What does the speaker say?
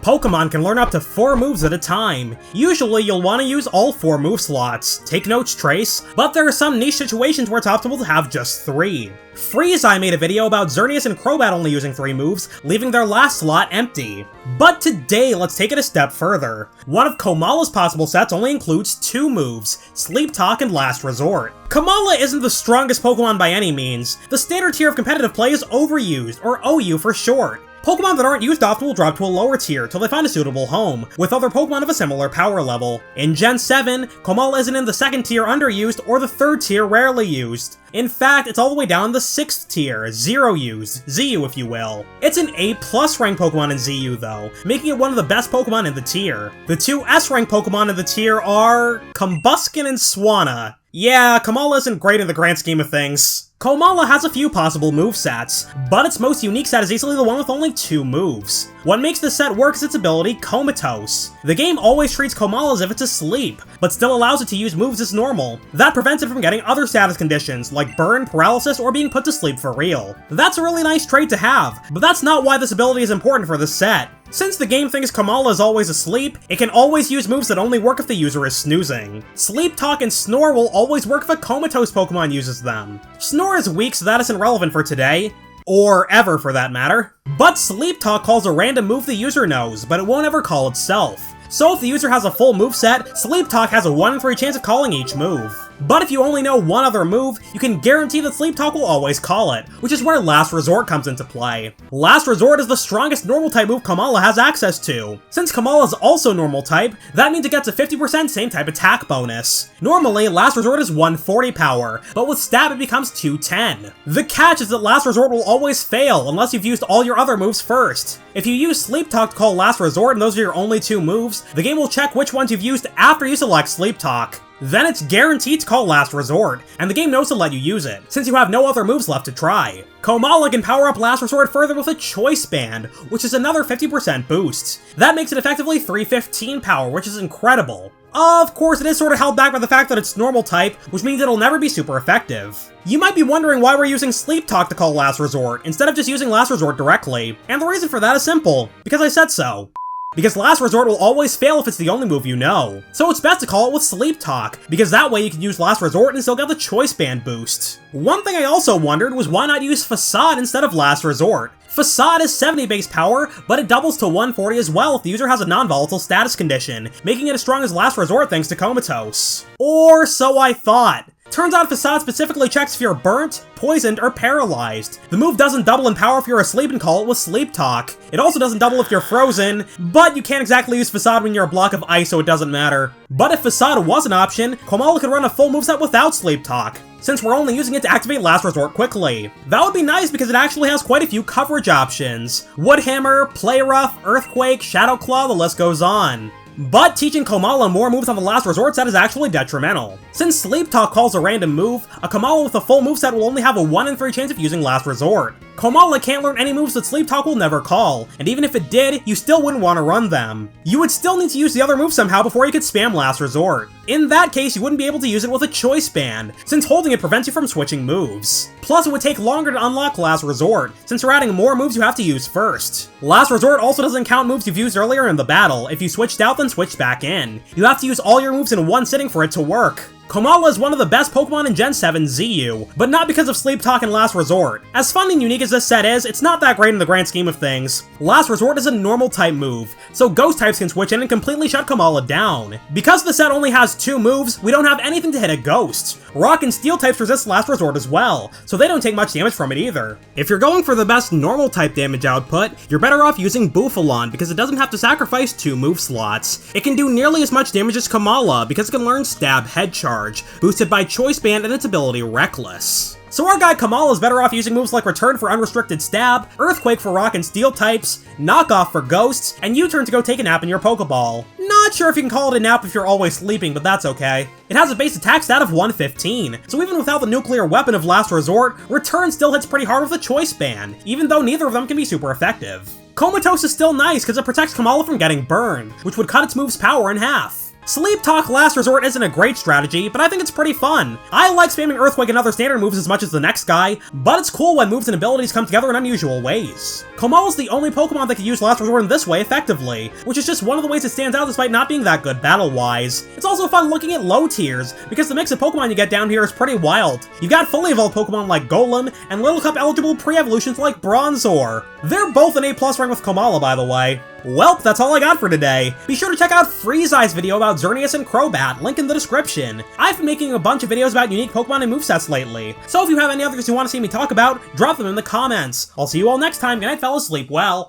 Pokemon can learn up to 4 moves at a time. Usually, you'll want to use all 4 move slots. Take notes, Trace, but there are some niche situations where it's optimal to have just 3. Freezeye made a video about Xerneas and Crobat only using 3 moves, leaving their last slot empty. But today, let's take it a step further. One of Komala's possible sets only includes 2 moves, Sleep Talk and Last Resort. Komala isn't the strongest Pokemon by any means. The standard tier of competitive play is overused, or OU for short. Pokemon that aren't used often will drop to a lower tier till they find a suitable home, with other Pokemon of a similar power level. In Gen 7, Komala isn't in the 2nd tier underused or the 3rd tier rarely used. In fact, it's all the way down in the 6th tier, zero used, ZU if you will. It's an A+ rank Pokemon in ZU though, making it one of the best Pokemon in the tier. The 2 S rank Pokemon in the tier are Combuskin and Swanna. Yeah, Komala isn't great in the grand scheme of things. Komala has a few possible movesets, but its most unique set is easily the one with only 2 moves. What makes this set work is its ability, Comatose. The game always treats Komala as if it's asleep, but still allows it to use moves as normal. That prevents it from getting other status conditions, like burn, paralysis, or being put to sleep for real. That's a really nice trait to have, but that's not why this ability is important for this set. Since the game thinks Komala is always asleep, it can always use moves that only work if the user is snoozing. Sleep Talk and Snore will always work if a Comatose Pokemon uses them. Snore is weak, so that isn't relevant for today. Or ever for that matter. But Sleep Talk calls a random move the user knows, but it won't ever call itself. So if the user has a full moveset, Sleep Talk has a 1 in 3 chance of calling each move. But if you only know one other move, you can guarantee that Sleep Talk will always call it, which is where Last Resort comes into play. Last Resort is the strongest normal type move Komala has access to. Since Komala is also normal type, that means it gets a 50% same type attack bonus. Normally, Last Resort is 140 power, but with Stab it becomes 210. The catch is that Last Resort will always fail unless you've used all your other moves first. If you use Sleep Talk to call Last Resort and those are your only 2 moves, the game will check which ones you've used after you select Sleep Talk. Then it's guaranteed to call Last Resort, and the game knows to let you use it, since you have no other moves left to try. Komala can power up Last Resort further with a Choice Band, which is another 50% boost. That makes it effectively 315 power, which is incredible. Of course, it is sort of held back by the fact that it's normal type, which means it'll never be super effective. You might be wondering why we're using Sleep Talk to call Last Resort, instead of just using Last Resort directly, and the reason for that is simple, because I said so. Because Last Resort will always fail if it's the only move you know. So it's best to call it with Sleep Talk, because that way you can use Last Resort and still get the Choice Band boost. One thing I also wondered was why not use Facade instead of Last Resort. Facade is 70 base power, but it doubles to 140 as well if the user has a non-volatile status condition, making it as strong as Last Resort thanks to Comatose. Or so I thought. Turns out Facade specifically checks if you're burnt, poisoned, or paralyzed. The move doesn't double in power if you're asleep and call it with Sleep Talk. It also doesn't double if you're frozen, but you can't exactly use Facade when you're a block of ice, so it doesn't matter. But if Facade was an option, Komala could run a full moveset without Sleep Talk, since we're only using it to activate Last Resort quickly. That would be nice because it actually has quite a few coverage options. Wood Hammer, Play Rough, Earthquake, Shadow Claw, the list goes on. But teaching Komala more moves on the Last Resort set is actually detrimental. Since Sleep Talk calls a random move, a Komala with a full moveset will only have a 1 in 3 chance of using Last Resort. Komala can't learn any moves that Sleep Talk will never call, and even if it did, you still wouldn't want to run them. You would still need to use the other move somehow before you could spam Last Resort. In that case, you wouldn't be able to use it with a Choice Band, since holding it prevents you from switching moves. Plus, it would take longer to unlock Last Resort, since you're adding more moves you have to use first. Last Resort also doesn't count moves you've used earlier in the battle. If you switched out, then switched back in. You have to use all your moves in one sitting for it to work. Komala is one of the best Pokemon in Gen 7 ZU, but not because of Sleep Talk and Last Resort. As fun and unique as this set is, it's not that great in the grand scheme of things. Last Resort is a normal type move, so Ghost types can switch in and completely shut Komala down. Because the set only has 2 moves, we don't have anything to hit a Ghost. Rock and Steel types resist Last Resort as well, so they don't take much damage from it either. If you're going for the best normal type damage output, you're better off using Bouffalant because it doesn't have to sacrifice 2 move slots. It can do nearly as much damage as Komala because it can learn Stab Head Charge, boosted by Choice Band and its ability Reckless. So our guy Komala is better off using moves like Return for unrestricted stab, Earthquake for rock and steel types, Knock Off for ghosts, and U-turn to go take a nap in your Pokeball. Not sure if you can call it a nap if you're always sleeping, but that's okay. It has a base attack stat of 115, so even without the nuclear weapon of Last Resort, Return still hits pretty hard with a Choice Band, even though neither of them can be super effective. Comatose is still nice because it protects Komala from getting burned, which would cut its move's power in half. Sleep Talk Last Resort isn't a great strategy, but I think it's pretty fun. I like spamming Earthquake and other standard moves as much as the next guy, but it's cool when moves and abilities come together in unusual ways. Komala's the only Pokemon that can use Last Resort in this way effectively, which is just one of the ways it stands out despite not being that good battle-wise. It's also fun looking at low tiers, because the mix of Pokemon you get down here is pretty wild. You've got fully evolved Pokemon like Golem, and Little Cup eligible pre-evolutions like Bronzor. They're both an A+ rank with Komala, by the way. Welp, that's all I got for today. Be sure to check out Freeze-Eye's video about Xerneas and Crobat, link in the description. I've been making a bunch of videos about unique Pokemon and movesets lately, so if you have any others you want to see me talk about, drop them in the comments. I'll see you all next time. Good night, fellas. Sleep well.